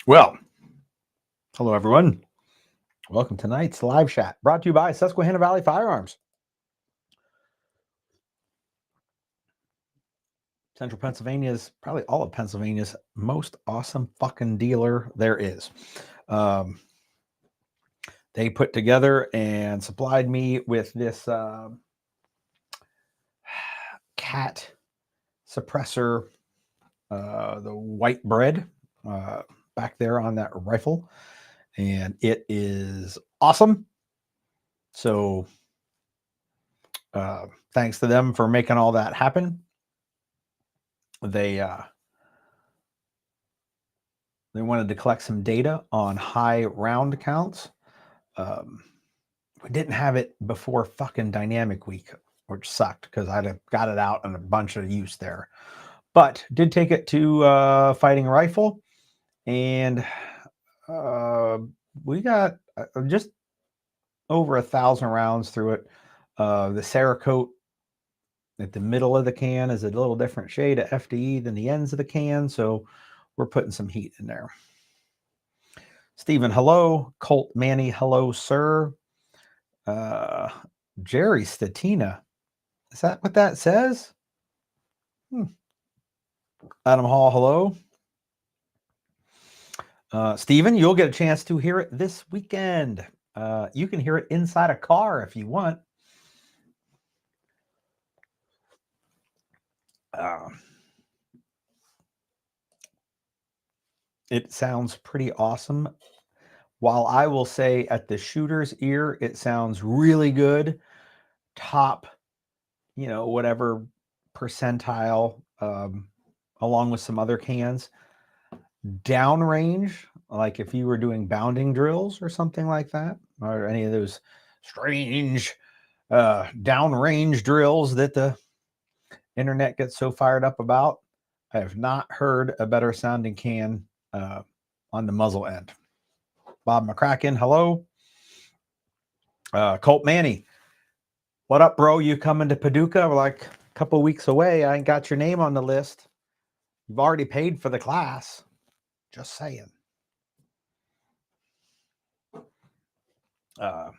Well, hello everyone. Welcome to tonight's live chat brought to you by Susquehanna Valley Firearms. Central Pennsylvania's, probably all of Pennsylvania's most awesome fucking dealer there is. They put together and supplied me with this cat suppressor, the white bread back there on that rifle, and it is awesome. So thanks to them for making all that happen. They wanted to collect some data on high round counts. We didn't have it before fucking Dynamic Week, which sucked because I'd have got it out in a bunch of use there. But did take it to Fighting Rifle, and we got just over 1,000 rounds through it. The Cerakote at the middle of the can is a little different shade of FDE than the ends of the can, so we're putting some heat in there. Stephen, hello. Colt Manny, hello, sir. Jerry Statina, is that what that says? Adam Hall, hello. Stephen, you'll get a chance to hear it this weekend. You can hear it inside a car if you want. It sounds pretty awesome. While I will say at the shooter's ear, it sounds really good. Top, whatever percentile, along with some other cans. Downrange, like if you were doing bounding drills or something like that, or any of those strange downrange drills that the internet gets so fired up about, I have not heard a better sounding can on the muzzle end. Bob McCracken, hello. Colt Manny, what up, bro? You coming to Paducah? We're like a couple weeks away. I ain't got your name on the list. You've already paid for the class. Just saying. As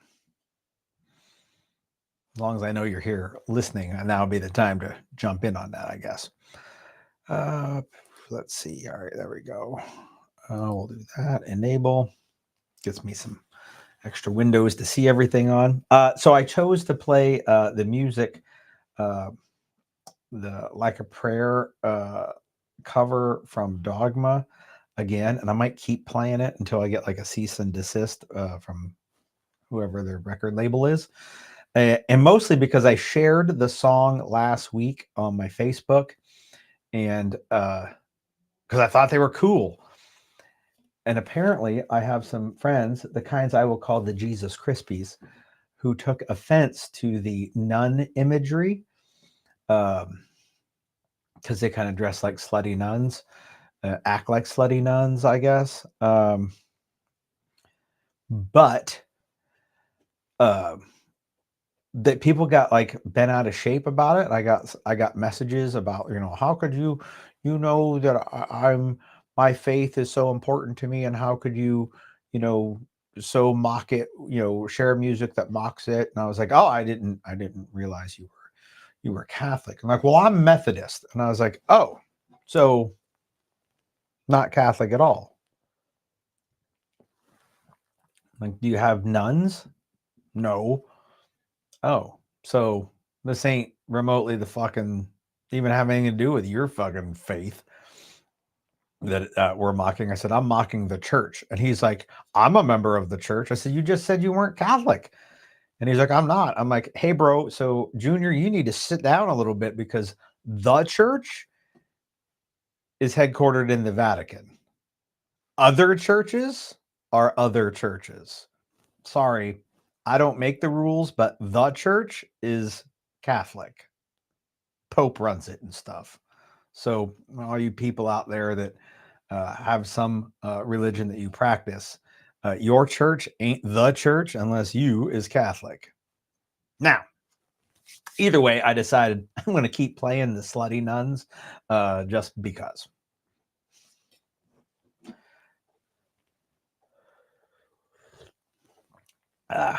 long as I know you're here listening, and that'll be the time to jump in on that, I guess. Let's see. All right, there we go. We'll do that. Enable. Gets me some extra windows to see everything on. So I chose to play the music, the Like a Prayer cover from Dogma again, and I might keep playing it until I get like a cease and desist from whoever their record label is. And mostly because I shared the song last week on my Facebook, and because I thought they were cool. And apparently I have some friends, the kinds I will call the Jesus Crispies, who took offense to the nun imagery, because they kind of dress like slutty nuns, act like slutty nuns, I guess. But that people got like bent out of shape about it. I got messages about, how could you that I'm my faith is so important to me, and how could you so mock it, share music that mocks it. And I was like, oh, I didn't realize you were Catholic. I'm like, well, I'm Methodist. And I was like, oh, so not Catholic at all. Like, do you have nuns? No. Oh, so this ain't remotely the fucking even have anything to do with your fucking faith that we're mocking. I said, I'm mocking the church. And he's like, I'm a member of the church. I said, you just said you weren't Catholic. And he's like, I'm not. I'm like, hey, bro, so Junior, you need to sit down a little bit, because the church is headquartered in the Vatican. Other churches are other churches. Sorry, I don't make the rules, but the church is Catholic. Pope runs it and stuff. So all you people out there that have some religion that you practice, your church ain't the church unless you is Catholic. Now, either way, I decided I'm going to keep playing the slutty nuns just because. And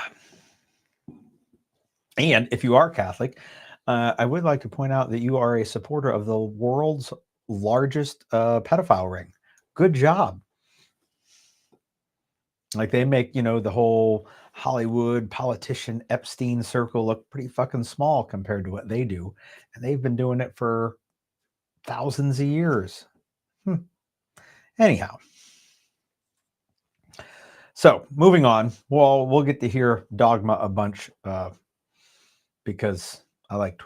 if you are Catholic, I would like to point out that you are a supporter of the world's largest pedophile ring. Good job. Like they make, the whole Hollywood politician Epstein circle look pretty fucking small compared to what they do. And they've been doing it for thousands of years. Anyhow. So moving on, we'll get to hear Dogma a bunch because I like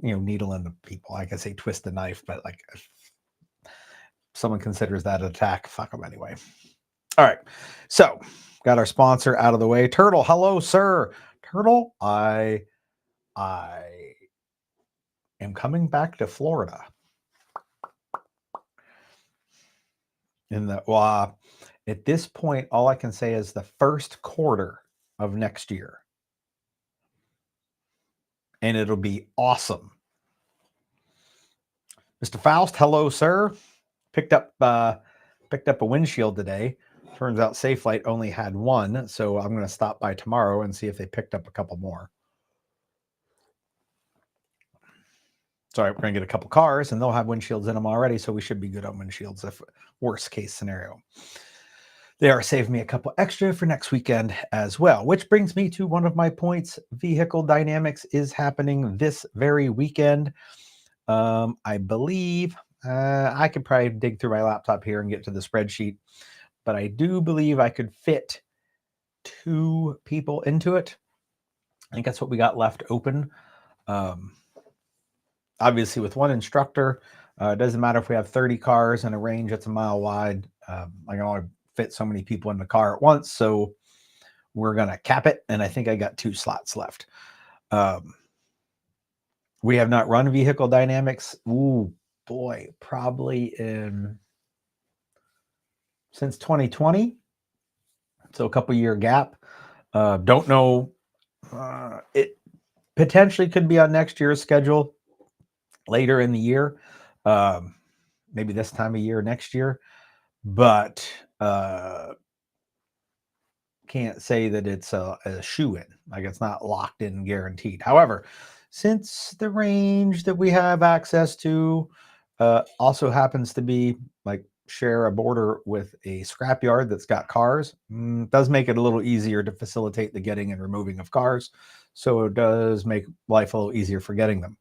needling the people. Like I say, twist the knife, but like if someone considers that an attack, fuck them anyway. All right, so got our sponsor out of the way. Turtle, hello, sir. Turtle, I am coming back to Florida at this point, all I can say is the first quarter of next year. And it'll be awesome. Mr. Faust, hello, sir. Picked up a windshield today. Turns out Safelite only had one, so I'm going to stop by tomorrow and see if they picked up a couple more. Sorry, we're going to get a couple cars, and they'll have windshields in them already, so we should be good on windshields if worst case scenario. They are saving me a couple extra for next weekend as well, which brings me to one of my points. Vehicle Dynamics is happening this very weekend. I believe I could probably dig through my laptop here and get to the spreadsheet, but I do believe I could fit 2 people into it. I think that's what we got left open. Obviously, with one instructor, it doesn't matter if we have 30 cars in a range that's a mile wide. I can only fit so many people in the car at once, so we're going to cap it, and I think I got 2 slots left. We have not run Vehicle Dynamics. Ooh, boy, probably since 2020. So a couple year gap. Don't know. It potentially could be on next year's schedule later in the year. Maybe this time of year next year. But can't say that it's a shoe-in. Like it's not locked in and guaranteed. However, since the range that we have access to also happens to be like share a border with a scrapyard that's got cars, does make it a little easier to facilitate the getting and removing of cars. So it does make life a little easier for getting them.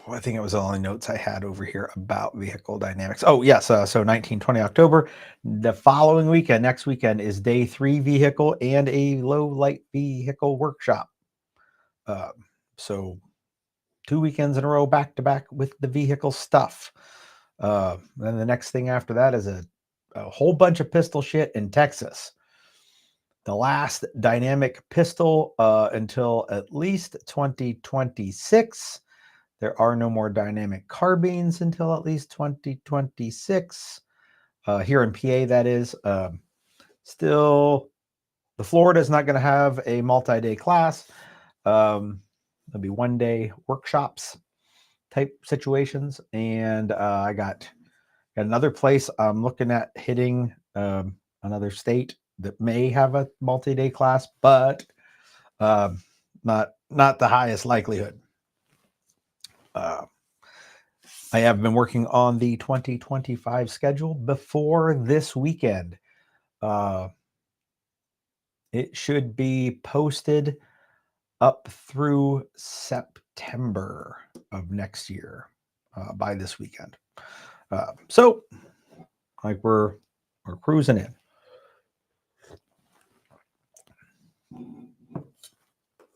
I think it was the only notes I had over here about Vehicle Dynamics. Oh, yes. So 19-20 October. The following weekend, next weekend, is day 3 vehicle and a low light vehicle workshop. So 2 weekends in a row, back to back with the vehicle stuff. Then the next thing after that is a whole bunch of pistol shit in Texas. The last dynamic pistol until at least 2026. There are no more dynamic carbines until at least 2026. Here in PA, that is. Still, the Florida is not going to have a multi-day class. There'll be one-day workshops type situations. And I got another place I'm looking at hitting, another state that may have a multi-day class, but not the highest likelihood. I have been working on the 2025 schedule before this weekend. It should be posted up through September of next year by this weekend. So, like we're cruising in.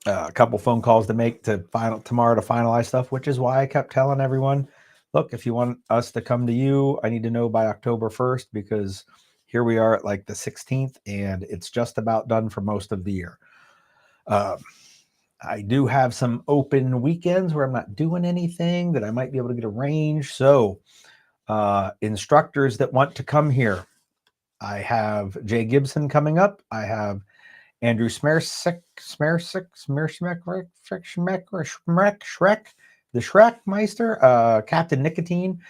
A couple phone calls to make tomorrow to finalize stuff, which is why I kept telling everyone, look, if you want us to come to you, I need to know by October 1st, because here we are at like the 16th and it's just about done for most of the year. I do have some open weekends where I'm not doing anything that I might be able to get arranged. So instructors that want to come here, I have Jay Gibson coming up. I have Andrew Smersek, the Shrek Meister, Captain Nicotine,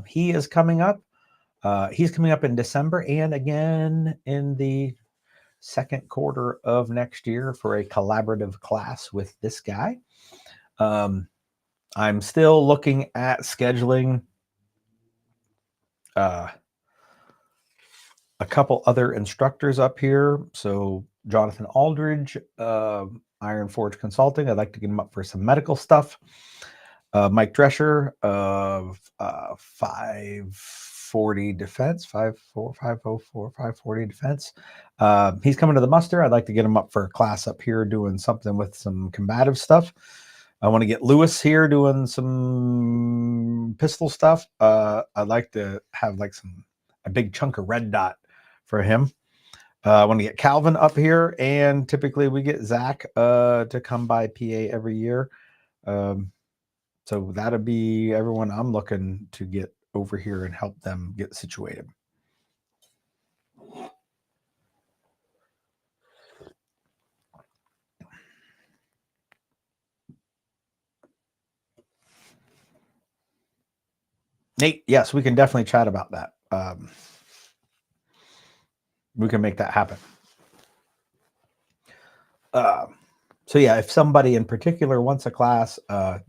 He is coming up. He's coming up in December and again in the second quarter of next year for a collaborative class with this guy. I'm still looking at scheduling a couple other instructors up here. So Jonathan Aldridge, Iron Forge Consulting. I'd like to get him up for some medical stuff. Mike Drescher of 540 Defense, 540 Defense. He's coming to the muster. I'd like to get him up for a class up here doing something with some combative stuff. I want to get Lewis here doing some pistol stuff. I'd like to have like a big chunk of red dot for him. I want to get Calvin up here, and typically we get Zach to come by PA every year. So that'll be everyone I'm looking to get over here and help them get situated. Nate, yes, we can definitely chat about that. We can make that happen. So yeah, if somebody in particular wants a class,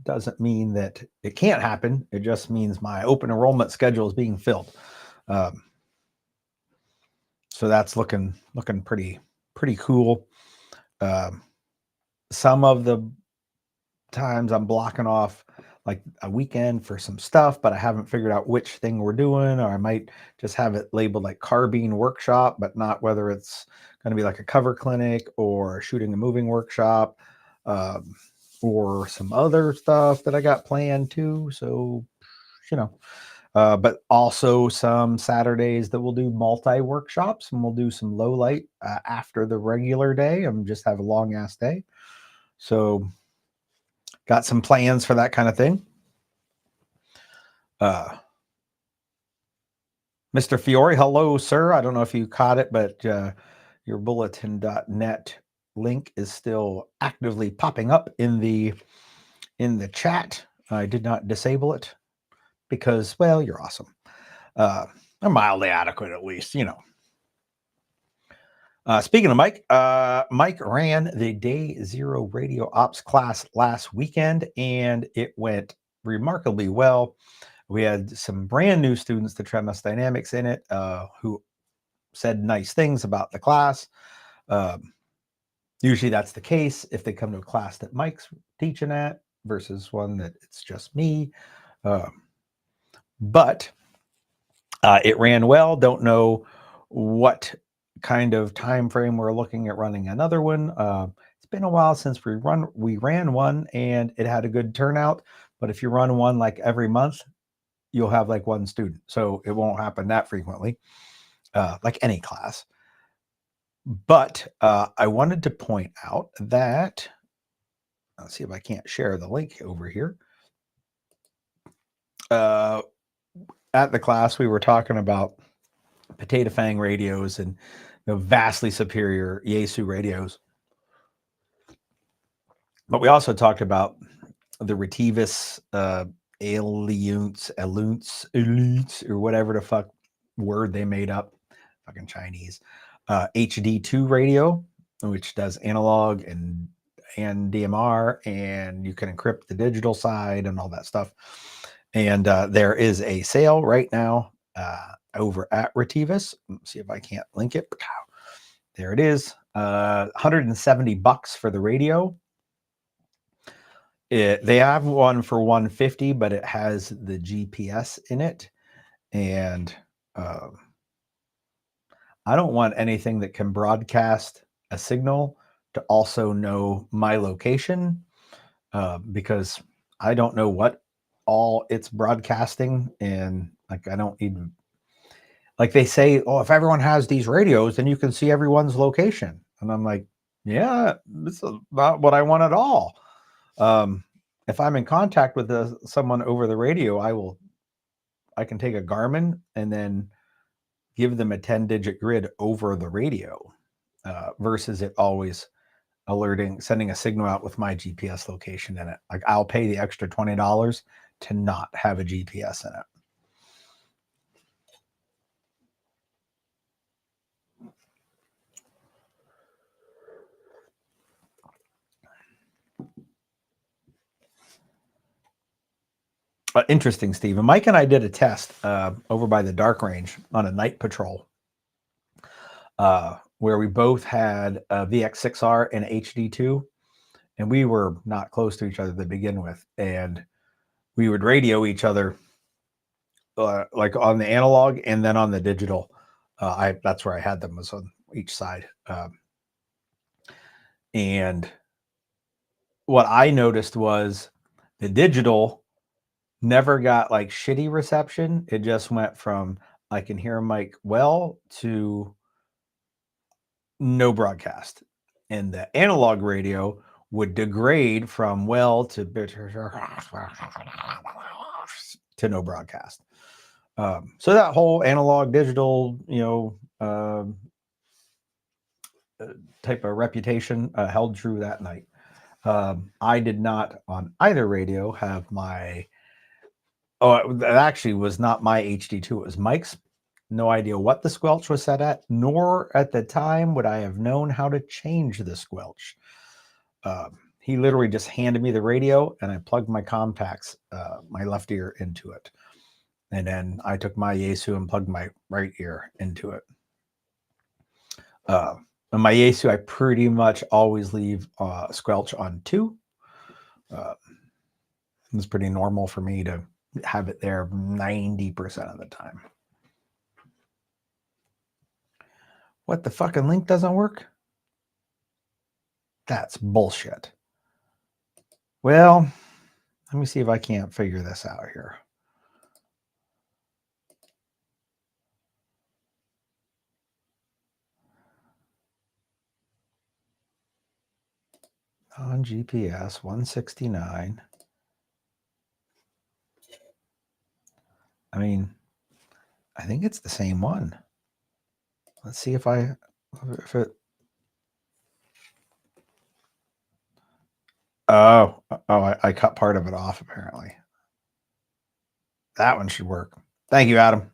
doesn't mean that it can't happen. It just means my open enrollment schedule is being filled. So that's looking pretty cool. Some of the times I'm blocking off like a weekend for some stuff, but I haven't figured out which thing we're doing, or I might just have it labeled like carbine workshop, but not whether it's going to be like a cover clinic or shooting a moving workshop, or some other stuff that I got planned too. So, but also some Saturdays that we'll do multi workshops, and we'll do some low light after the regular day and just have a long ass day. So got some plans for that kind of thing. Mr. Fiore, hello, sir. I don't know if you caught it, but your bulletin.net link is still actively popping up in the chat. I did not disable it because, well, you're awesome. Or mildly adequate, at least, Speaking of Mike, Mike ran the Day Zero Radio Ops class last weekend, and it went remarkably well. We had some brand new students to Tremas Dynamics in it who said nice things about the class. Usually that's the case if they come to a class that Mike's teaching at versus one that it's just me. But it ran well. Don't know what kind of time frame we're looking at running another one. It's been a while since we ran one, and it had a good turnout. But if you run one like every month, you'll have like one student, so it won't happen that frequently, like any class. But I wanted to point out that, let's see if I can't share the link over here. At the class, we were talking about Potato Fang radios and vastly superior Yaesu radios. But we also talked about the Retevis Eliunts, or whatever the fuck word they made up, fucking Chinese, HD2 radio, which does analog and DMR, and you can encrypt the digital side and all that stuff. And there is a sale right now over at Retevis. Let's see if I can't link it. There it is. $170 for the radio. They have one for $150, but it has the GPS in it. And I don't want anything that can broadcast a signal to also know my location, because I don't know what all it's broadcasting. And like, I don't even, like they say, oh, if everyone has these radios, then you can see everyone's location. And I'm like, yeah, this is not what I want at all. If I'm in contact with someone over the radio, I can take a Garmin and then give them a 10-digit grid over the radio, versus it always sending a signal out with my GPS location in it. Like, I'll pay the extra $20 to not have a GPS in it. Interesting, Stephen. Mike and I did a test over by the Dark Range on a night patrol where we both had a VX6R and HD2, and we were not close to each other to begin with. And we would radio each other like on the analog and then on the digital. That's where I had them, was on each side. And what I noticed was the digital never got like shitty reception. It just went from I can hear Mike well to no broadcast. And the analog radio would degrade from well to no broadcast. So that whole analog digital, type of reputation held true that night. I did not on either radio have my. Oh, that actually was not my HD2. It was Mike's. No idea what the squelch was set at, nor at the time would I have known how to change the squelch. He literally just handed me the radio and I plugged my contacts, my left ear into it. And then I took my Yaesu and plugged my right ear into it. And my Yaesu, I pretty much always leave squelch on 2. It's pretty normal for me to have it there 90% of the time. What, the fucking link doesn't work? That's bullshit. Well, let me see if I can't figure this out here. On GPS 169. I mean, I think it's the same one. Let's see if it. I cut part of it off apparently. That one should work. Thank you, Adam.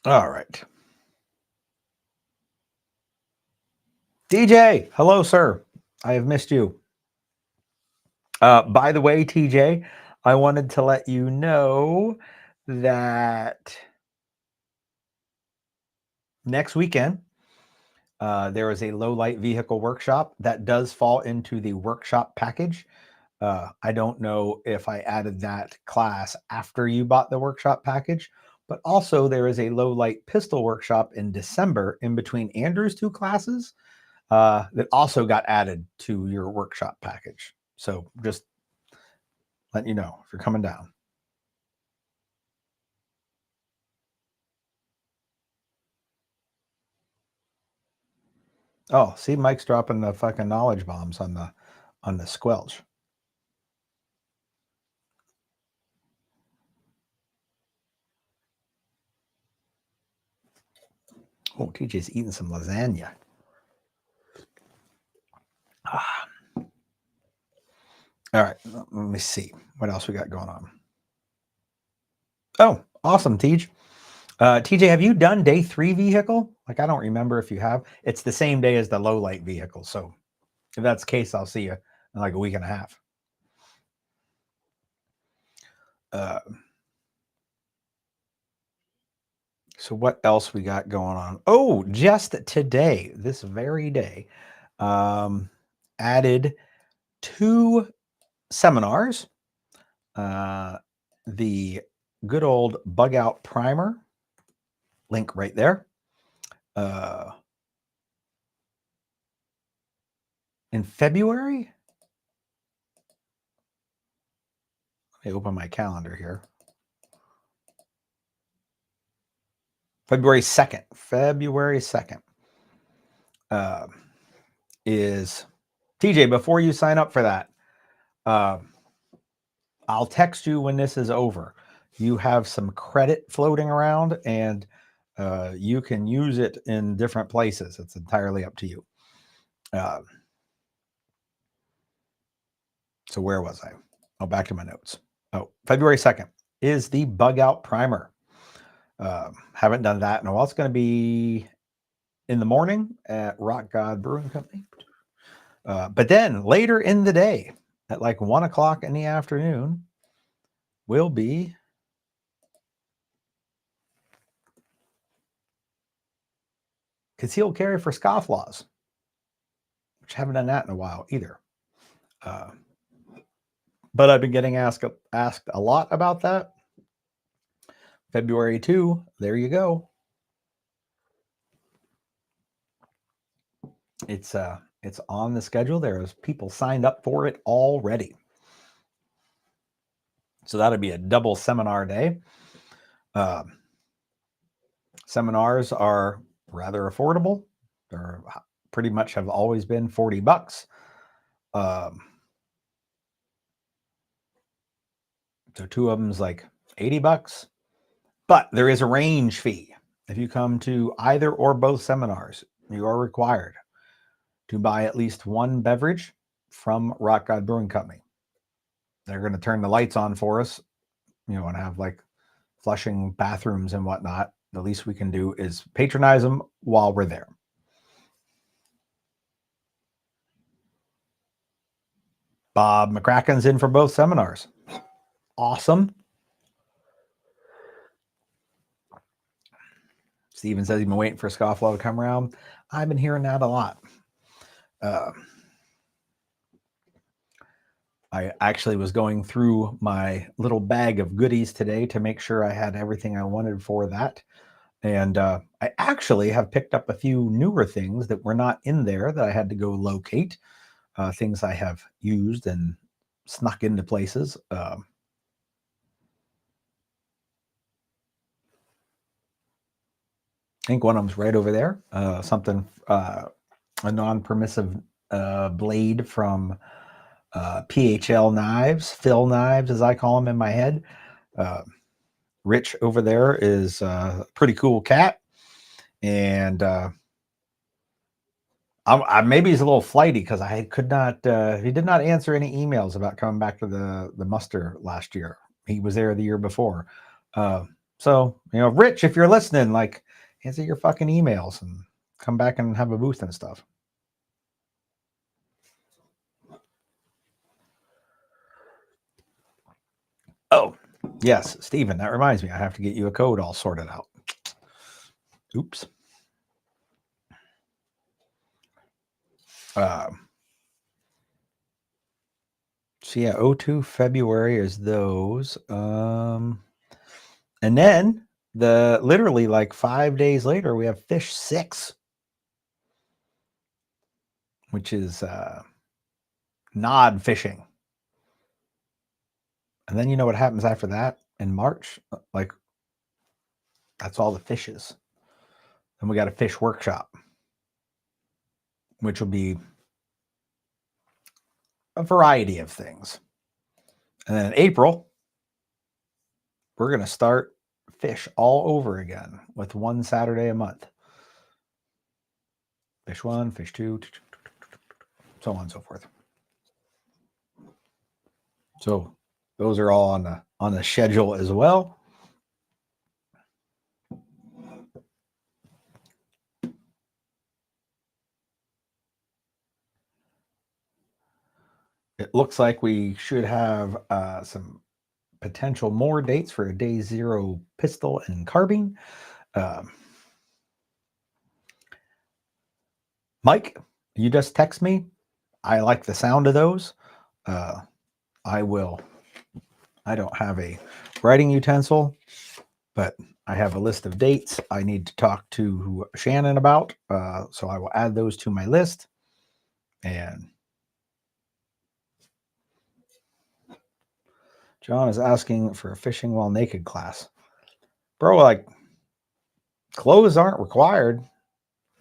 All right. DJ, hello, sir. I have missed you. By the way, TJ, I wanted to let you know that next weekend, there is a low light vehicle workshop that does fall into the workshop package. I don't know if I added that class after you bought the workshop package, but also there is a low light pistol workshop in December in between Andrew's 2 classes that also got added to your workshop package. So just letting you know if you're coming down. Oh, see, Mike's dropping the fucking knowledge bombs on the squelch. Oh, TJ's eating some lasagna. All right, let me see what else we got going on. Oh, awesome, TJ. TJ, have you done day 3 vehicle? Like, I don't remember if you have. It's the same day as the low light vehicle. So if that's the case, I'll see you in like a week and a half. So what else we got going on? Oh, just today, this very day, added 2 seminars. The good old bug out primer, link right there. In February, let me open my calendar here. February 2nd. February 2nd is TJ. Before you sign up for that, I'll text you when this is over. You have some credit floating around, and you can use it in different places. It's entirely up to you. So where was I? Oh, back to my notes. Oh, February 2nd is the bug out primer. Haven't done that in a while. It's going to be in the morning at Rock God Brewing Company. But then later in the day, at like 1 o'clock in the afternoon, will be concealed carry for scofflaws, which I haven't done that in a while either. But I've been getting asked a lot about that. February 2, there you go. It's on the schedule. There's people signed up for it already. So that'll be a double seminar day. Seminars are rather affordable. They're pretty much have always been $40. So two of them's like $80, but there is a range fee. If you come to either or both seminars, you are required to buy at least one beverage from Rock God Brewing Company. They're going to turn the lights on for us, and have like flushing bathrooms and whatnot. The least we can do is patronize them while we're there. Bob McCracken's in for both seminars. Awesome. Steven says he's been waiting for Scofflaw to come around. I've been hearing that a lot. I actually was going through my little bag of goodies today to make sure I had everything I wanted for that. And I actually have picked up a few newer things that were not in there that I had to go locate. Things I have used and snuck into places. I think one of them's right over there. Something, a non-permissive blade from PHL Knives, Phil Knives, as I call them in my head. Rich over there is a pretty cool cat. And maybe he's a little flighty because I could not, he did not answer any emails about coming back to the muster last year. He was there the year before. So, Rich, if you're listening, like, answer your fucking emails and come back and have a booth and stuff. Oh, yes, Steven, that reminds me. I have to get you a code all sorted out. Oops. So yeah, 02 February is those. And then literally like 5 days later, we have Fish 6, which is nod fishing. And then you know what happens after that in March? Like, that's all the fishes. Then we got a fish workshop, which will be a variety of things. And then in April, we're going to start fish all over again with one Saturday a month. Fish 1, fish 2, so on and so forth. So those are all on the schedule as well. It looks like we should have some potential more dates for a day 0 pistol and carbine. Mike, you just text me. I like the sound of those. I don't have a writing utensil, but I have a list of dates I need to talk to Shannon about. So I will add those to my list. And John is asking for a fishing while naked class. Bro, like, clothes aren't required.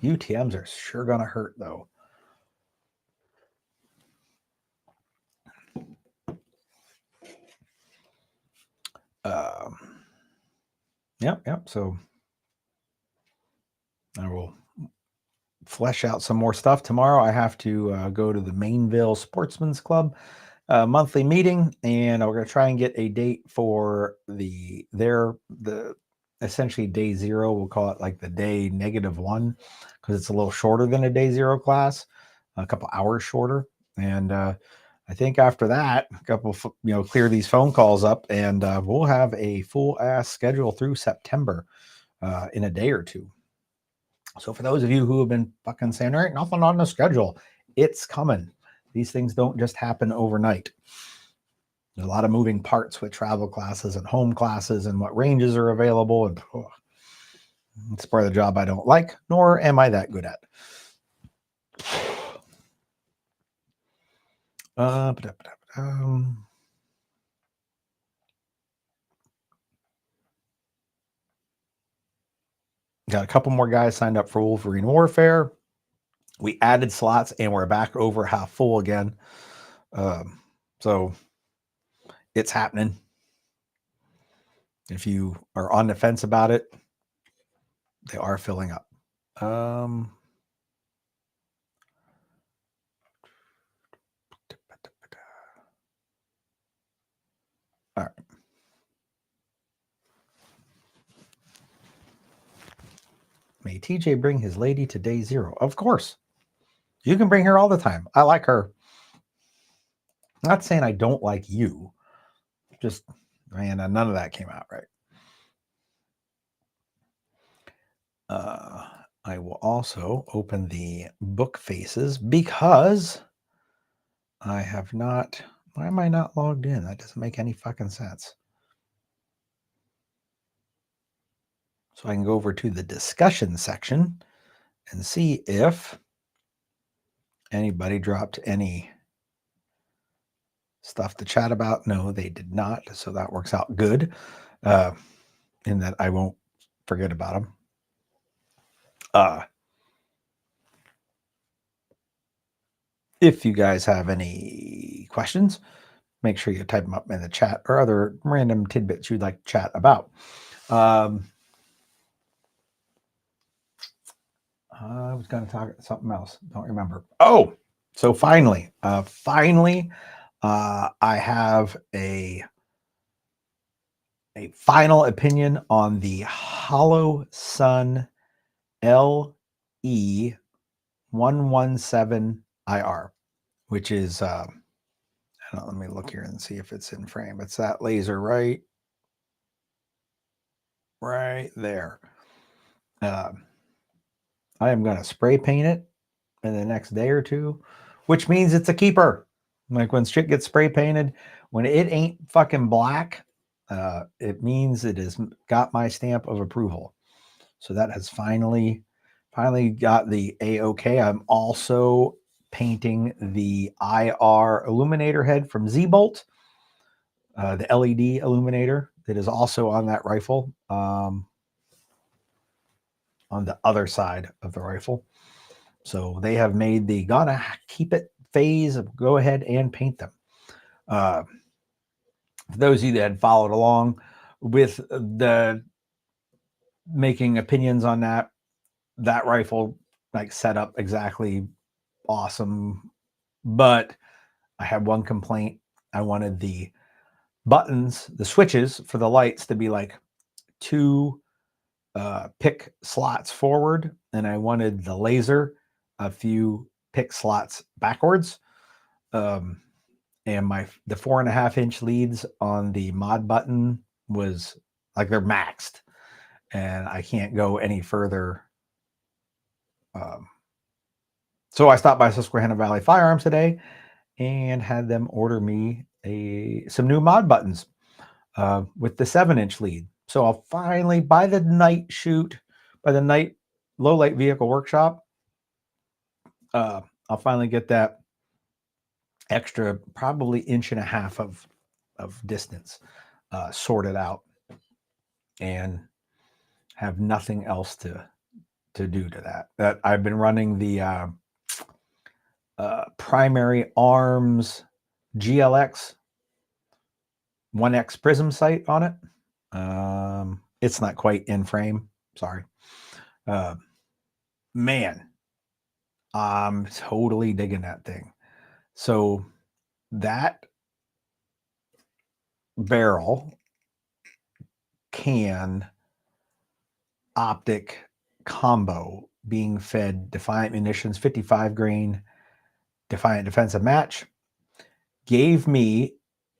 UTMs are sure gonna hurt though. Yep. So I will flesh out some more stuff tomorrow. I have to go to the Mainville Sportsman's Club monthly meeting, and we're going to try and get a date for the essentially day 0. We'll call it like the day -1 because it's a little shorter than a day 0 class, a couple hours shorter. And I think after that, a couple, clear these phone calls up, and we'll have a full ass schedule through September in a day or two. So for those of you who have been fucking saying, there ain't nothing on the schedule, it's coming. These things don't just happen overnight. There's a lot of moving parts with travel classes and home classes and what ranges are available. And it's part of the job I don't like, nor am I that good at. Got a couple more guys signed up for Wolverine Warfare. We added slots and we're back over half full again. So it's happening. If you are on the fence about it, they are filling up. All right. May TJ bring his lady to day 0? Of course. You can bring her all the time. I like her. I'm not saying I don't like you. Just, man, none of that came out right. I will also open the book faces because I have not. Why am I not logged in? That doesn't make any fucking sense. So I can go over to the discussion section and see if anybody dropped any stuff to chat about. No, they did not. So that works out good in that I won't forget about them. If you guys have any questions, make sure you type them up in the chat or other random tidbits you'd like to chat about. I was going to talk something else. Don't remember. Oh, so finally, I have a final opinion on the Hollow Sun LE117IR, which is, let me look here and see if it's in frame. It's that laser right there. I am going to spray paint it in the next day or two, which means it's a keeper. Like when shit gets spray painted, when it ain't fucking black, it means it has got my stamp of approval. So that has finally got the A-OK. I'm also painting the IR illuminator head from Z-Bolt, the LED illuminator that is also on that rifle, on the other side of the rifle. So they have made the gotta keep it phase of go ahead and paint them. For those of you that had followed along with the making opinions on that rifle, like set up exactly awesome. But I had one complaint. I wanted the buttons, the switches for the lights to be like 2 pick slots forward, and I wanted the laser a few pick slots backwards. And the 4.5-inch leads on the mod button was like they're maxed, and I can't go any further. So I stopped by Susquehanna Valley Firearms today and had them order me some new mod buttons with the 7-inch lead. So I'll finally, by the night low light vehicle workshop, I'll finally get that extra probably 1.5 inches of distance sorted out and have nothing else to do to that. That I've been running the primary arms GLX 1X prism sight on it. It's not quite in frame. Sorry. Man, I'm totally digging that thing. So that barrel can optic combo being fed Defiant Munitions 55 grain Defiant Defensive Match gave me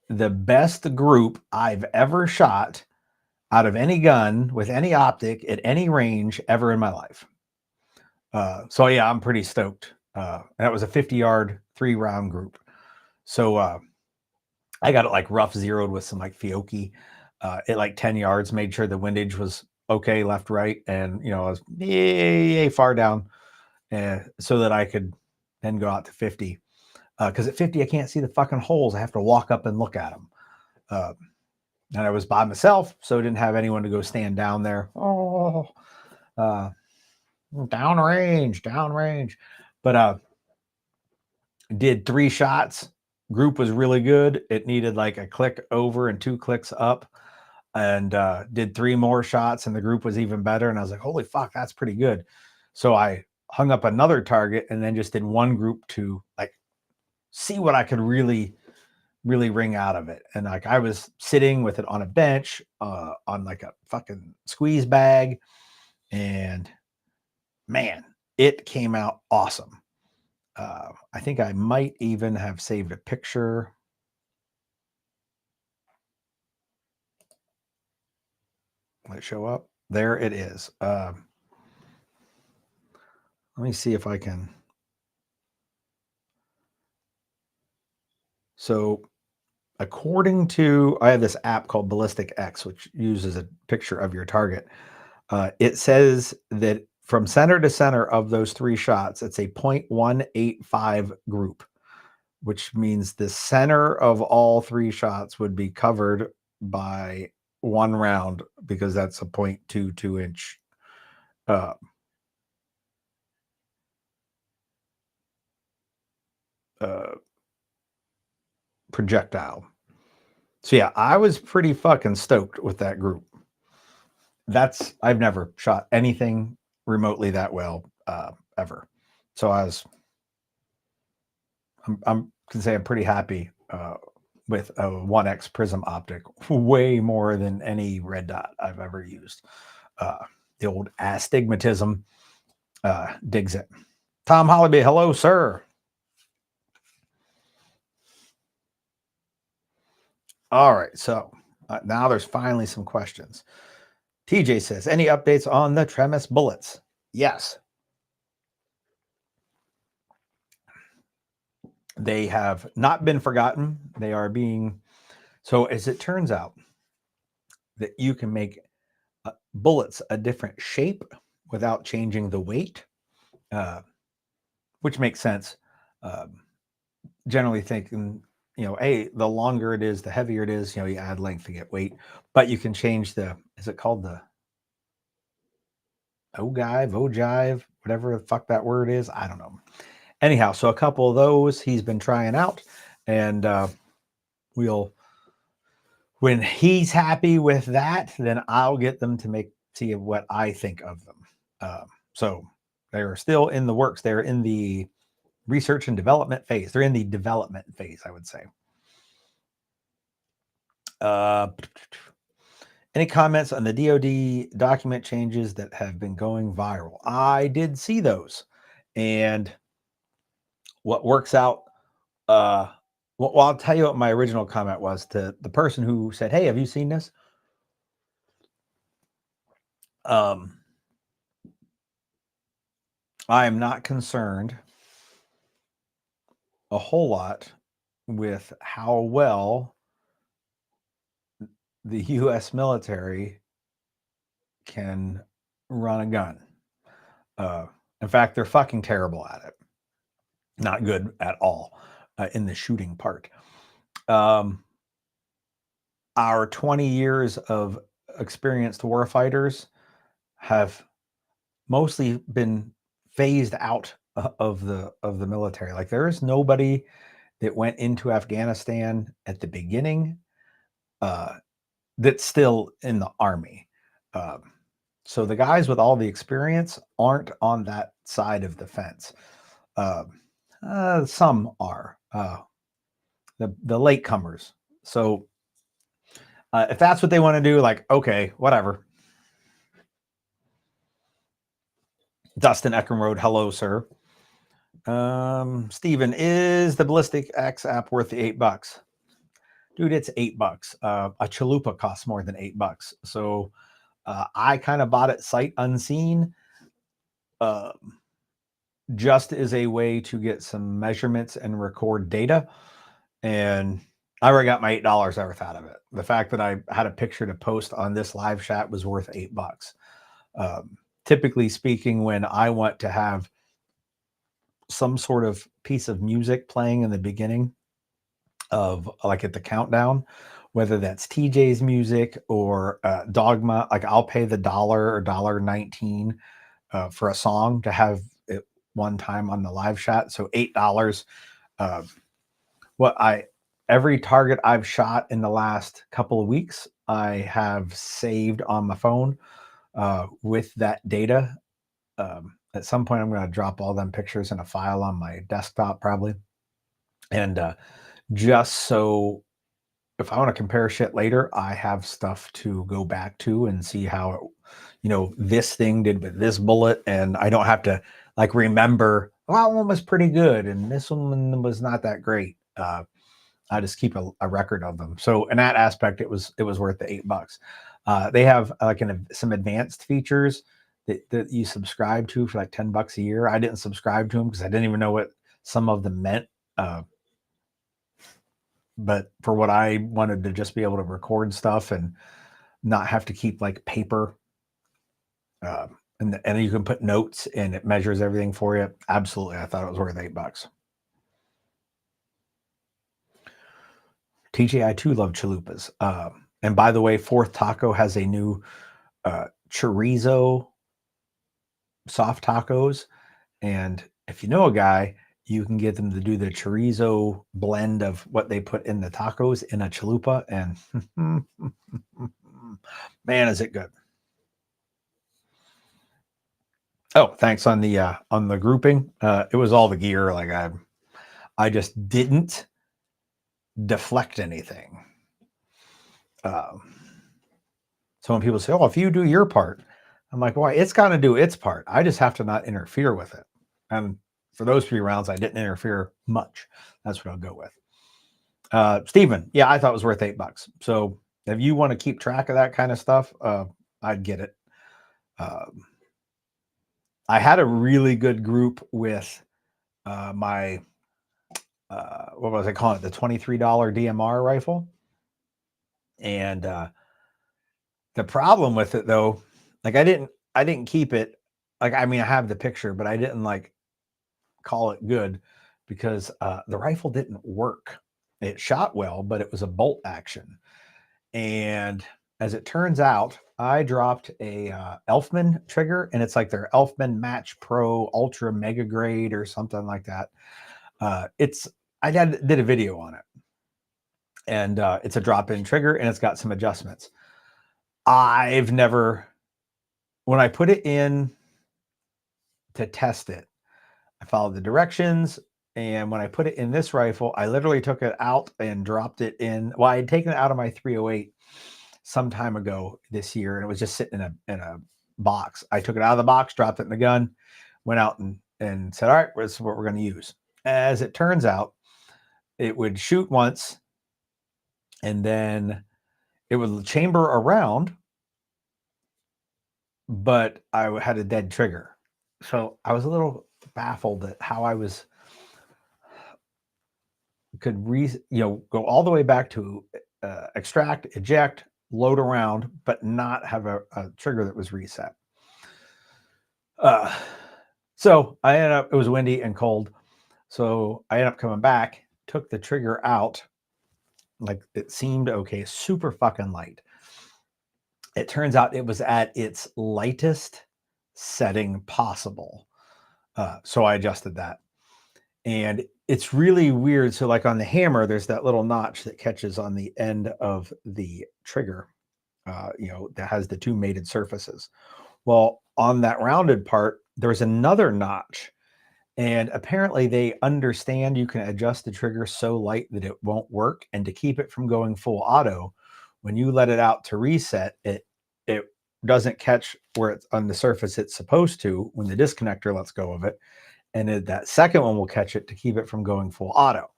the best group I've ever shot out of any gun with any optic at any range ever in my life. So yeah, I'm pretty stoked. That was a 50-yard 3-round group. So I got it like rough zeroed with some like Fiocchi at like 10 yards, made sure the windage was okay, left, right. And, I was far down so that I could then go out to 50. Because at 50, I can't see the fucking holes. I have to walk up and look at them. And I was by myself, so I didn't have anyone to go stand down there. Oh, downrange. But did 3 shots. Group was really good. It needed like a click over and 2 clicks up. And did 3 more shots, and the group was even better. And I was like, holy fuck, that's pretty good. So I hung up another target and then just did 1 group to like see what I could really wring out of it. And like I was sitting with it on a bench on like a fucking squeeze bag, and man, it came out awesome. I think I might even have saved a picture. Let it show up. There it is. Let me see if I can. So according to, I have this app called Ballistic X, which uses a picture of your target. It says that from center to center of those 3 shots, it's a 0.185 group, which means the center of all 3 shots would be covered by 1 round, because that's a 0.22 inch projectile. So yeah, I was pretty fucking stoked with that group. I've never shot anything remotely that well ever. So I'm can say I'm pretty happy with a 1X prism optic, way more than any red dot I've ever used. The old astigmatism digs it. Tom Holliby, hello, sir. All right, so now there's finally some questions. TJ says, any updates on the Tremis bullets? Yes. They have not been forgotten. They are being, so as it turns out, that you can make bullets a different shape without changing the weight, which makes sense. Generally thinking, the longer it is, the heavier it is, you add length to get weight, but you can change is it called the ogive, whatever the fuck that word is? I don't know. Anyhow, so a couple of those he's been trying out, and when he's happy with that, then I'll get them to see what I think of them. So they're still in the works. They're in the research and development phase. They're in the development phase, I would say. Any comments on the DoD document changes that have been going viral? I did see those, and what works out. Well, I'll tell you what my original comment was to the person who said, "Hey, have you seen this?" I am not concerned a whole lot with how well the U.S. military can run a gun. In fact, they're fucking terrible at it. Not good at all in the shooting part. Our 20 years of experienced warfighters have mostly been phased out of the military. Like, there is nobody that went into Afghanistan at the beginning that's still in the army. So the guys with all the experience aren't on that side of the fence. Some are the latecomers. So if that's what they want to do, like, okay, whatever. Dustin Eckenrode, hello, sir. Steven, is the Ballistic X app worth the $8? Dude, it's $8. A chalupa costs more than $8. So I kind of bought it sight unseen, just as a way to get some measurements and record data. And I already got my $8 worth out of it. The fact that I had a picture to post on this live chat was worth $8. Typically speaking, when I want to have some sort of piece of music playing in the beginning of, like, at the countdown, whether that's TJ's music or Dogma, like I'll pay the dollar or $1.19 for a song to have it one time on the live chat. So $8. Every target I've shot in the last couple of weeks, I have saved on my phone with that data. At some point, I'm going to drop all them pictures in a file on my desktop, probably. And just so if I want to compare shit later, I have stuff to go back to and see how it, this thing did with this bullet. And I don't have to like remember, well, that one was pretty good and this one was not that great. I just keep a record of them. So in that aspect, it was worth the $8. They have like some advanced features that you subscribe to for like $10 a year. I didn't subscribe to them because I didn't even know what some of them meant. But for what I wanted to just be able to record stuff and not have to keep like paper, and you can put notes and it measures everything for you. Absolutely. I thought it was worth $8. TJ, I too love chalupas. And by the way, Fourth Taco has a new chorizo soft tacos. And if you know a guy, you can get them to do the chorizo blend of what they put in the tacos in a chalupa. And man, is it good. Oh, thanks on the grouping. It was all the gear. Like I just didn't deflect anything. So when people say, "Oh, if you do your part," I'm like, "Why? It's got to do its part. I just have to not interfere with it." And for those 3 rounds, I didn't interfere much. That's what I'll go with. Steven, yeah, I thought it was worth $8. So if you want to keep track of that kind of stuff, I'd get it. I had a really good group with my, what was I calling it? The $23 DMR rifle. And the problem with it though, like I didn't keep it. Like, I mean, I have the picture, but I didn't like call it good because the rifle didn't work. It shot well, but it was a bolt action. And as it turns out, I dropped a Elfman trigger, and it's like their Elfman Match Pro Ultra Mega Grade or something like that. I did a video on it, and it's a drop-in trigger, and it's got some adjustments. When I put it in to test it, I followed the directions. And when I put it in this rifle, I literally took it out and dropped it in. Well, I had taken it out of my 308 some time ago this year, and it was just sitting in a box. I took it out of the box, dropped it in the gun, went out and said, "All right, this is what we're going to use." As it turns out, it would shoot once, and then it would chamber around, but I had a dead trigger. So I was a little baffled at how I could go all the way back to extract, eject, load around, but not have a trigger that was reset. So I ended up, it was windy and cold. So I ended up coming back, took the trigger out. Like it seemed okay, super fucking light. It turns out it was at its lightest setting possible. So I adjusted that. And it's really weird. So like on the hammer, there's that little notch that catches on the end of the trigger, that has the 2 mated surfaces. Well, on that rounded part, there's another notch. And apparently they understand you can adjust the trigger so light that it won't work. And to keep it from going full auto, when you let it out to reset, it doesn't catch where it's on the surface it's supposed to when the disconnector lets go of it, and that second one will catch it to keep it from going full auto.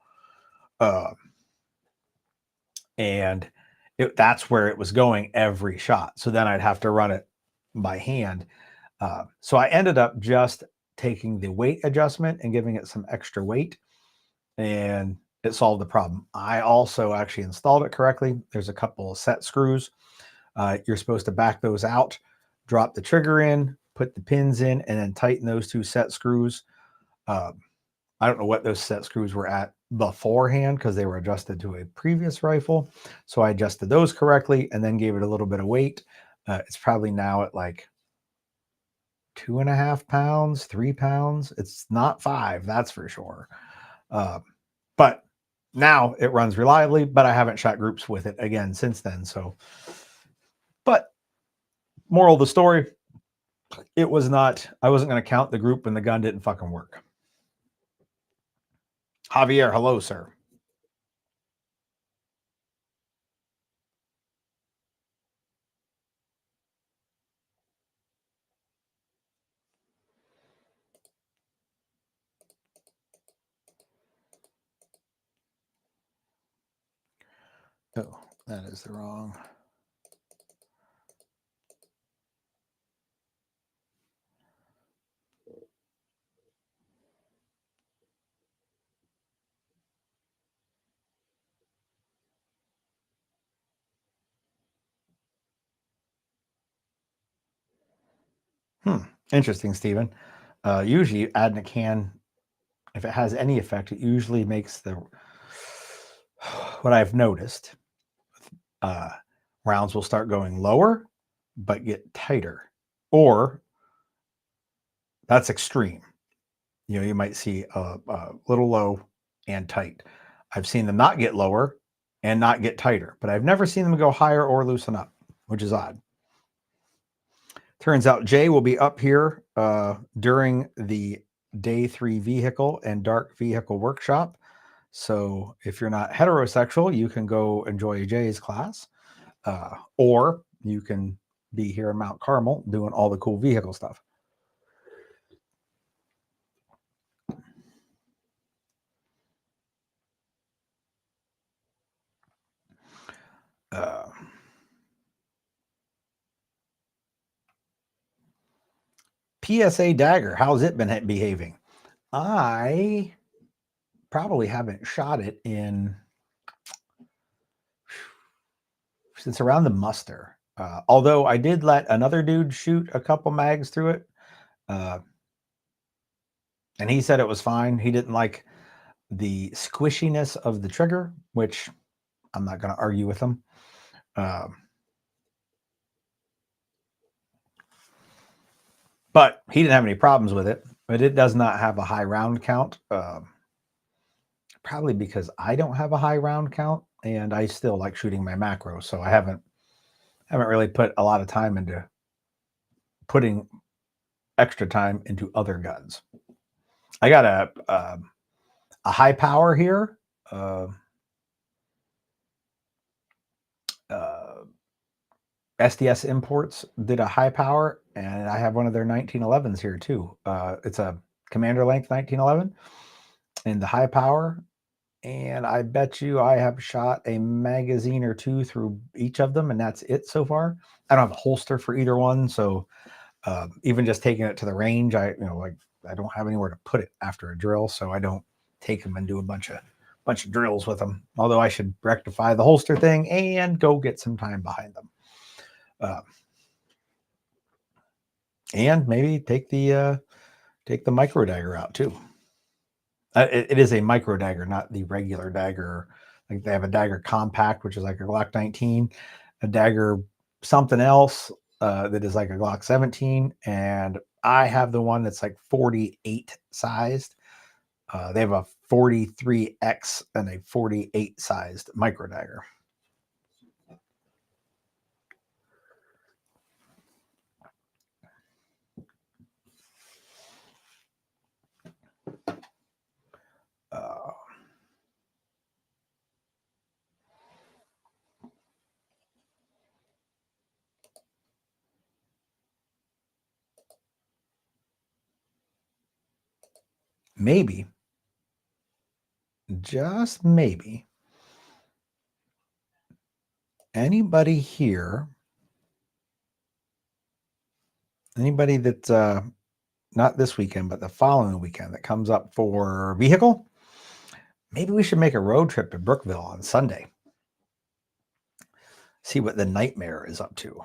And that's where it was going every shot. So then I'd have to run it by hand. So I ended up just taking the weight adjustment and giving it some extra weight, and it solved the problem. I also actually installed it correctly. There's a couple of set screws. You're supposed to back those out, drop the trigger in, put the pins in, and then tighten those two set screws. I don't know what those set screws were at beforehand because they were adjusted to a previous rifle. So I adjusted those correctly and then gave it a little bit of weight. It's probably now at like 2.5 pounds, 3 pounds. It's not 5, that's for sure. But now it runs reliably, but I haven't shot groups with it again since then. So, but moral of the story, I wasn't going to count the group when the gun didn't fucking work. Javier, hello, sir. Oh, that is the wrong. Interesting, Stephen. Usually adding a can, if it has any effect, it usually makes what I've noticed, rounds will start going lower, but get tighter. Or that's extreme. You might see a little low and tight. I've seen them not get lower and not get tighter, but I've never seen them go higher or loosen up, which is odd. Turns out Jay will be up here during the day 3 vehicle and dark vehicle workshop. So if you're not heterosexual, you can go enjoy Jay's class, or you can be here in Mount Carmel doing all the cool vehicle stuff. PSA Dagger, how's it been behaving? I probably haven't shot it since around the muster. Although I did let another dude shoot a couple mags through it. And he said it was fine. He didn't like the squishiness of the trigger, which I'm not going to argue with him. But he didn't have any problems with it. But it does not have a high round count. Probably because I don't have a high round count, and I still like shooting my macro, so I haven't really put a lot of time into putting extra time into other guns. I got a high power here. SDS Imports did a high power, and I have one of their 1911s here too. It's a commander length 1911 in the high power, and I bet you I have shot a magazine or two through each of them, and that's it so far. I don't have a holster for either one, so even just taking it to the range, I don't have anywhere to put it after a drill, so I don't take them and do a bunch of drills with them. Although I should rectify the holster thing and go get some time behind them. And maybe take the micro dagger out too. It is a micro dagger, not the regular dagger. Like they have a dagger compact, which is like a Glock 19, a dagger something else that is like a Glock 17, and I have the one that's like 48 sized. They have a 43X and a 48 sized micro dagger. maybe, just maybe, anybody here, anybody that's not this weekend, but the following weekend that comes up for vehicle, maybe we should make a road trip to Brookville on Sunday. See what the nightmare is up to.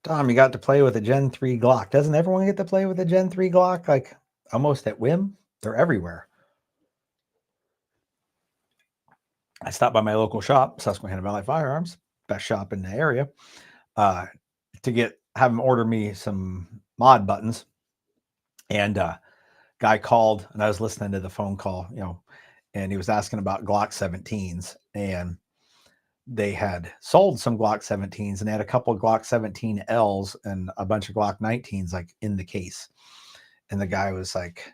Tom, you got to play with a Gen 3 Glock. Doesn't everyone get to play with a Gen 3 Glock? Like almost at whim? They're everywhere. I stopped by my local shop, Susquehanna Valley Firearms, best shop in the area, to have them order me some mod buttons. And guy called, and I was listening to the phone call, and he was asking about Glock 17s, and they had sold some Glock 17s, and they had a couple of Glock 17Ls and a bunch of Glock 19s like in the case. And the guy was like,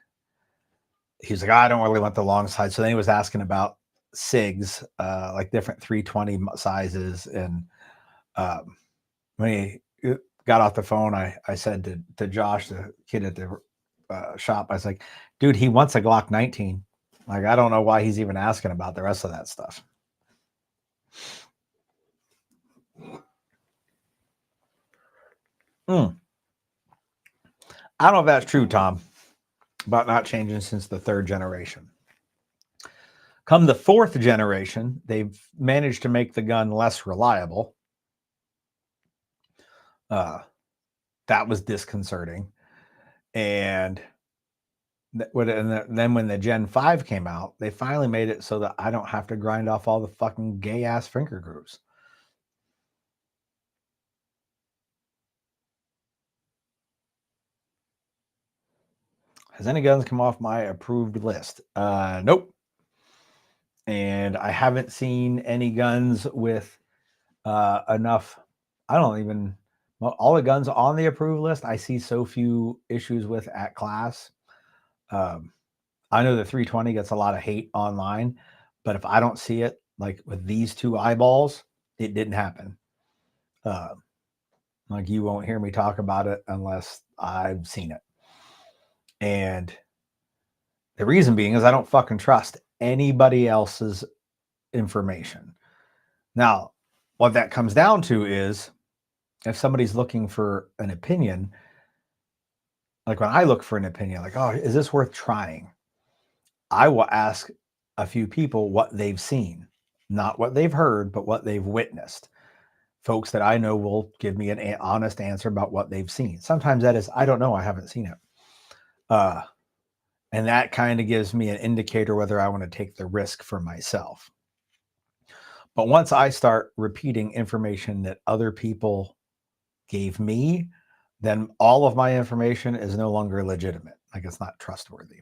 I don't really want the long side. So then he was asking about SIGs, like different 320 sizes. And when he got off the phone, I said to Josh, the kid at the shop, I was like, dude, he wants a Glock 19. Like, I don't know why he's even asking about the rest of that stuff. I don't know if that's true, Tom, about not changing since the third generation. Come the fourth generation, they've managed to make the gun less reliable. That was disconcerting. And then when the Gen 5 came out, they finally made it so that I don't have to grind off all the fucking gay-ass finger grooves. Has any guns come off my approved list? Nope. And I haven't seen any guns with enough. I don't even, all the guns on the approved list, I see so few issues with at class. I know the 320 gets a lot of hate online, but if I don't see it, like with these two eyeballs, it didn't happen. Like you won't hear me talk about it unless I've seen it. And the reason being is I don't fucking trust anybody else's information. Now, what that comes down to is if somebody's looking for an opinion, like when I look for an opinion, like, oh, is this worth trying? I will ask a few people what they've seen, not what they've heard, but what they've witnessed. Folks that I know will give me an honest answer about what they've seen. Sometimes that is, I don't know, I haven't seen it. And that kind of gives me an indicator whether I want to take the risk for myself. But once I start repeating information that other people gave me, then all of my information is no longer legitimate. Like it's not trustworthy.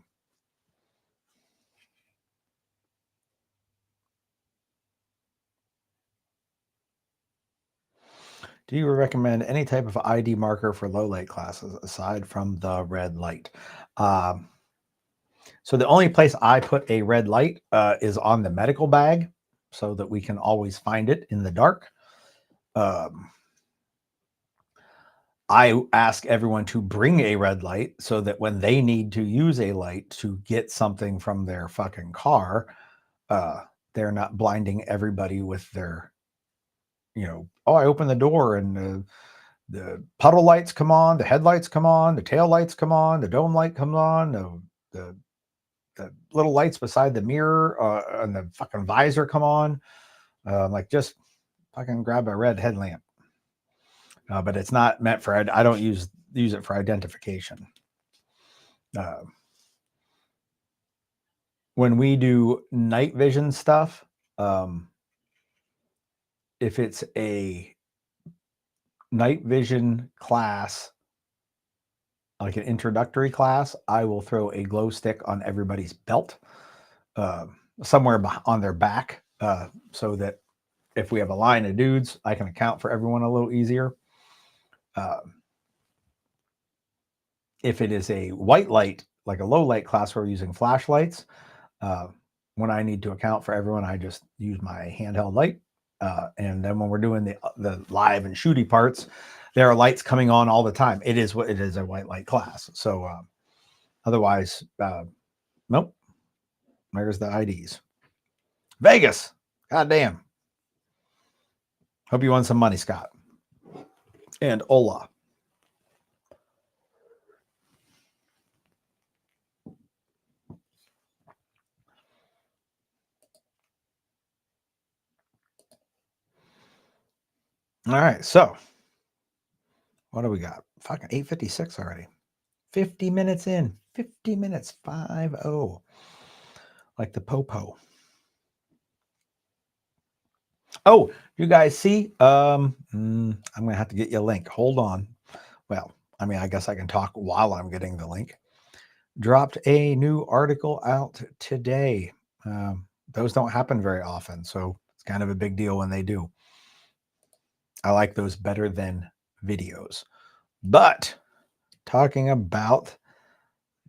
Do you recommend any type of ID marker for low light classes aside from the red light? So the only place I put a red light is on the medical bag so that we can always find it in the dark. I ask everyone to bring a red light so that when they need to use a light to get something from their fucking car, they're not blinding everybody with their, oh, I open the door and the puddle lights come on, the headlights come on, the tail lights come on, the dome light comes on, the little lights beside the mirror and the fucking visor come on. Like just fucking grab a red headlamp. But it's not meant for, I don't use it for identification. When we do night vision stuff, if it's a night vision class, like an introductory class, I will throw a glow stick on everybody's belt, somewhere on their back, so that if we have a line of dudes, I can account for everyone a little easier. If it is a white light, like a low light class where we're using flashlights, when I need to account for everyone, I just use my handheld light. And then when we're doing the live and shooty parts, there are lights coming on all the time. It is what it is, a white light class. So otherwise, nope. There's the IDs. Vegas. God damn. Hope you won some money, Scott. And Ola. All right, so what do we got? Fucking 8:56 already. 50 minutes in. 50 minutes. 5-0. Like the popo. Oh, you guys see? I'm gonna have to get you a link. Hold on. Well, I mean, I guess I can talk while I'm getting the link. Dropped a new article out today. Those don't happen very often, so it's kind of a big deal when they do. I like those better than videos. But talking about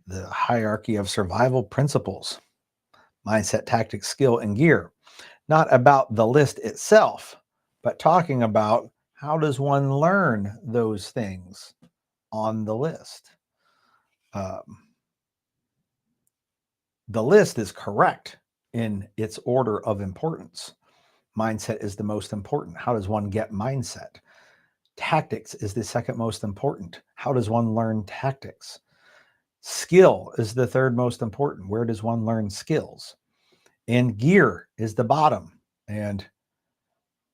the hierarchy of survival principles, mindset, tactics, skill, and gear. Not about the list itself, but talking about how does one learn those things on the list. The list is correct in its order of importance. Mindset is the most important. How does one get mindset? Tactics is the second most important. How does one learn tactics? Skill is the third most important. Where does one learn skills? And gear is the bottom. And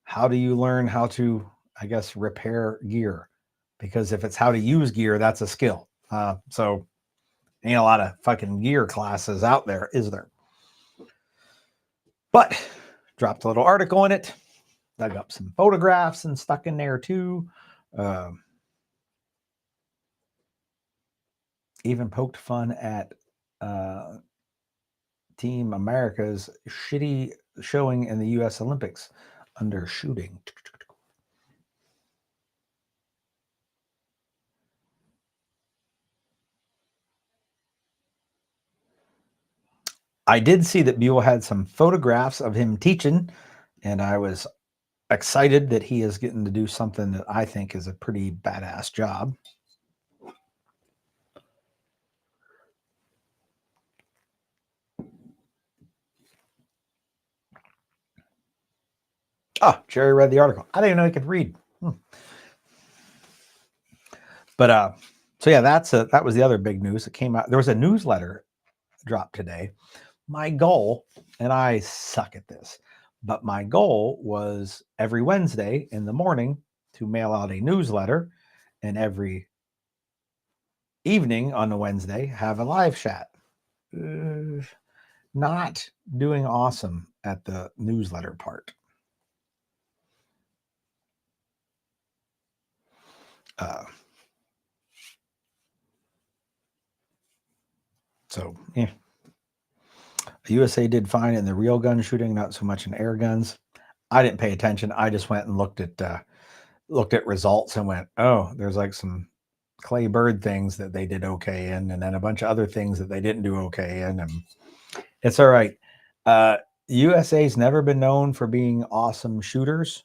how do you learn how to, I guess, repair gear? Because if it's how to use gear, that's a skill. So ain't a lot of fucking gear classes out there, is there? But dropped a little article in it, dug up some photographs and stuck in there too. Even poked fun at Team America's shitty showing in the U.S. Olympics under shooting. I did see that Buell had some photographs of him teaching, and I was excited that he is getting to do something that I think is a pretty badass job. Oh, Jerry read the article. I didn't even know he could read. But so yeah, that was the other big news that came out. There was a newsletter dropped today. My goal, and I suck at this, but my goal was every Wednesday in the morning to mail out a newsletter, and every evening on a Wednesday have a live chat. Not doing awesome at the newsletter part. So yeah. The USA did fine in the real gun shooting, not so much in air guns. I didn't pay attention. I just went and looked at results and went, oh, there's like some clay bird things that they did okay in, and then a bunch of other things that they didn't do okay in, and it's all right. USA's never been known for being awesome shooters.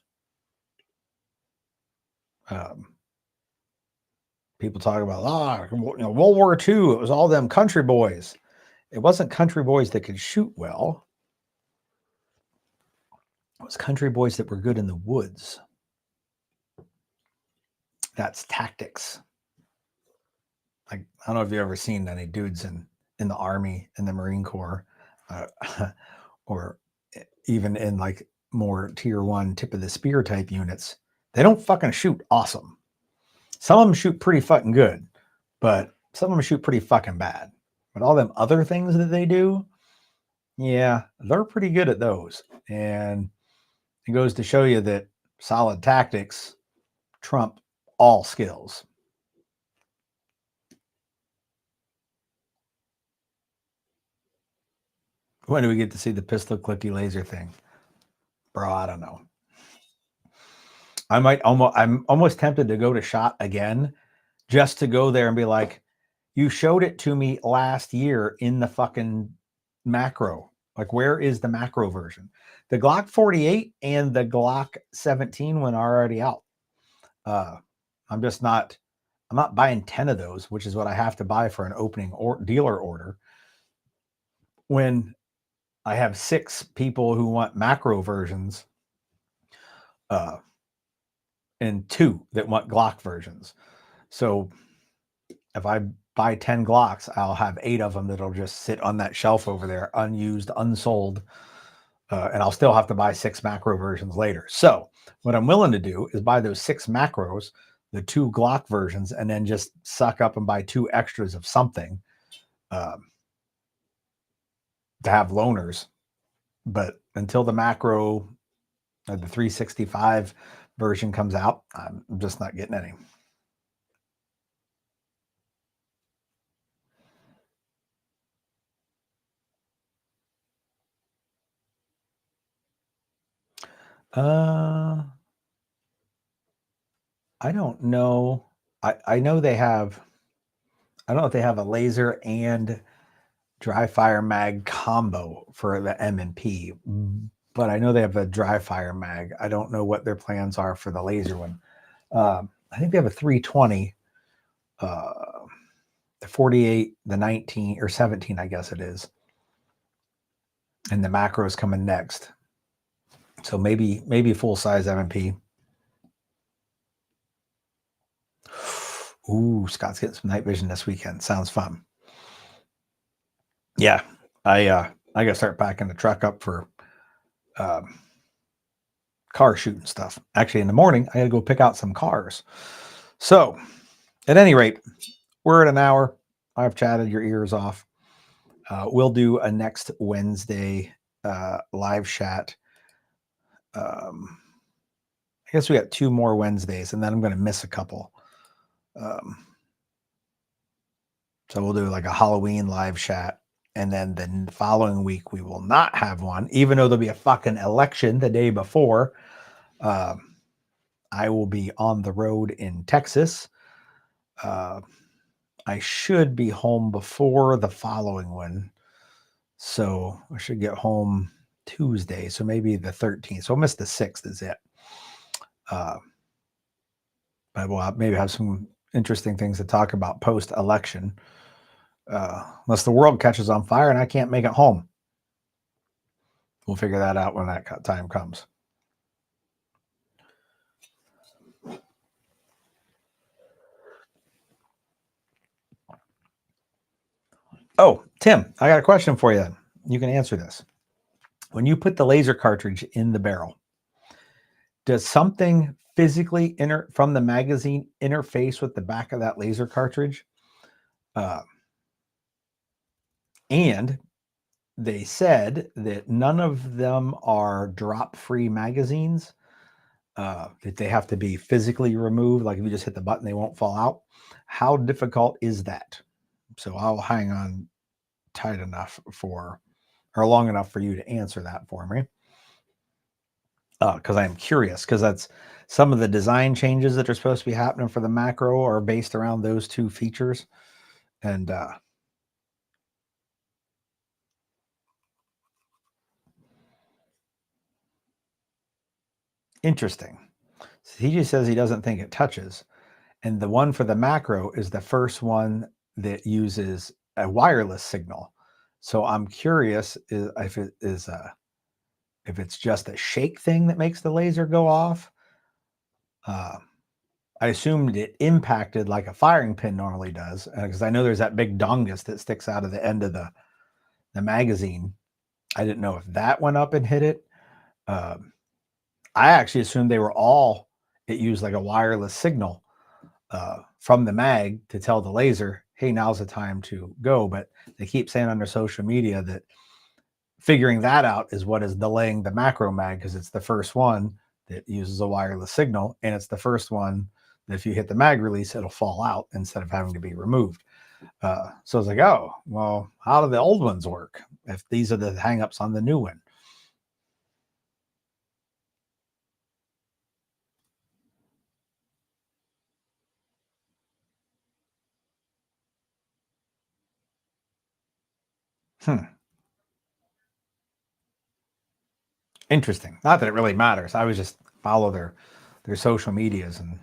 People talk about, World War II, it was all them country boys. It wasn't country boys that could shoot well. It was country boys that were good in the woods. That's tactics. Like, I don't know if you've ever seen any dudes in the Army, in the Marine Corps, or even in like more tier 1 tip of the spear type units. They don't fucking shoot awesome. Some of them shoot pretty fucking good, but some of them shoot pretty fucking bad. But all them other things that they do, yeah, they're pretty good at those. And it goes to show you that solid tactics trump all skills. When do we get to see the pistol clicky laser thing? Bro, I don't know. I'm almost tempted to go to SHOT again just to go there and be like, you showed it to me last year in the fucking macro. Like, where is the macro version? The Glock 48 and the Glock 17 went already out. I'm not buying 10 of those, which is what I have to buy for an opening or dealer order, when I have 6 people who want macro versions, and 2 that want Glock versions. So if I buy 10 Glocks, I'll have 8 of them that'll just sit on that shelf over there, unused, unsold, and I'll still have to buy 6 macro versions later. So what I'm willing to do is buy those 6 macros, the 2 Glock versions, and then just suck up and buy 2 extras of something, to have loaners. But until the macro, the 365 version comes out, I'm just not getting any. I don't know. I know they have. I don't know if they have a laser and dry fire mag combo for the M&P, but I know they have a dry fire mag. I don't know what their plans are for the laser one. I think they have a 320, the 48, the 19 or 17, I guess it is, and the macro is coming next. So maybe full size M&P. Ooh, Scott's getting some night vision this weekend. Sounds fun. Yeah, I gotta start packing the truck up for car shooting stuff. Actually, in the morning, I gotta go pick out some cars. So, at any rate, we're at an hour. I've chatted your ears off. We'll do a next Wednesday live chat. I guess we got 2 more Wednesdays, and then I'm going to miss a couple. So we'll do like a Halloween live chat, and then the following week we will not have one, even though there'll be a fucking election the day before. I will be on the road in Texas. I should be home before the following one, so I should get home Tuesday, so maybe the 13th. So I'll miss the 6th is it. But we'll maybe have some interesting things to talk about post-election, unless the world catches on fire and I can't make it home. We'll figure that out when that time comes. Oh, Tim, I got a question for you. You can answer this. When you put the laser cartridge in the barrel, does something physically from the magazine interface with the back of that laser cartridge? And they said that none of them are drop-free magazines, that they have to be physically removed. Like if you just hit the button, they won't fall out. How difficult is that? So I'll hang on tight enough or long enough for you to answer that for me. Because I am curious, because that's some of the design changes that are supposed to be happening for the macro are based around those 2 features. And interesting. So he just says he doesn't think it touches. And the one for the macro is the first one that uses a wireless signal. So I'm curious if it is if it's just a shake thing that makes the laser go off. I assumed it impacted like a firing pin normally does, because I know there's that big dongus that sticks out of the end of the magazine. I didn't know if that went up and hit it. I actually assumed they were all, it used like a wireless signal from the mag to tell the laser, hey, now's the time to go. But they keep saying on their social media that figuring that out is what is delaying the macro mag, because it's the first one that uses a wireless signal, and it's the first one that if you hit the mag release, it'll fall out instead of having to be removed. So it's like, oh, well, how do the old ones work if these are the hangups on the new one? Interesting. Not that it really matters. I was just follow their social medias and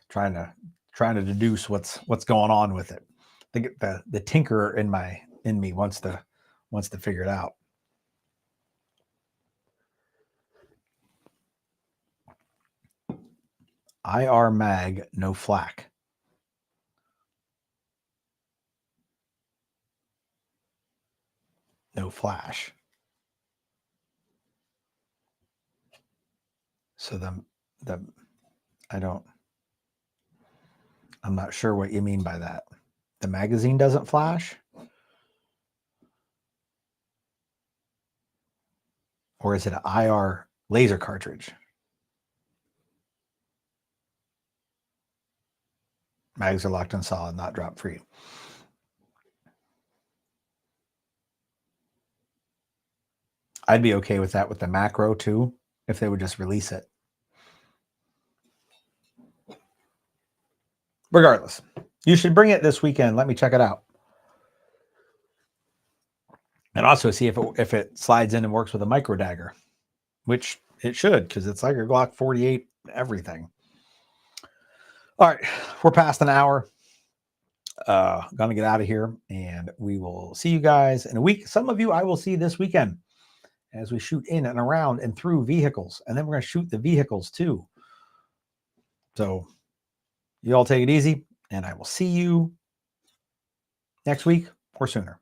trying to deduce what's going on with it. The tinkerer in me wants to figure it out. IR mag, no flack. No flash. So I'm not sure what you mean by that. The magazine doesn't flash? Or is it an IR laser cartridge? Mags are locked in solid, not drop free. I'd be okay with that with the macro too, if they would just release it. Regardless, you should bring it this weekend. Let me check it out. And also see if it slides in and works with a micro dagger, which it should, because it's like a Glock 48 everything. All right, we're past an hour. Gonna get out of here, and we will see you guys in a week. Some of you I will see this weekend as we shoot in and around and through vehicles, and then we're gonna shoot the vehicles too. So you all take it easy, and I will see you next week or sooner.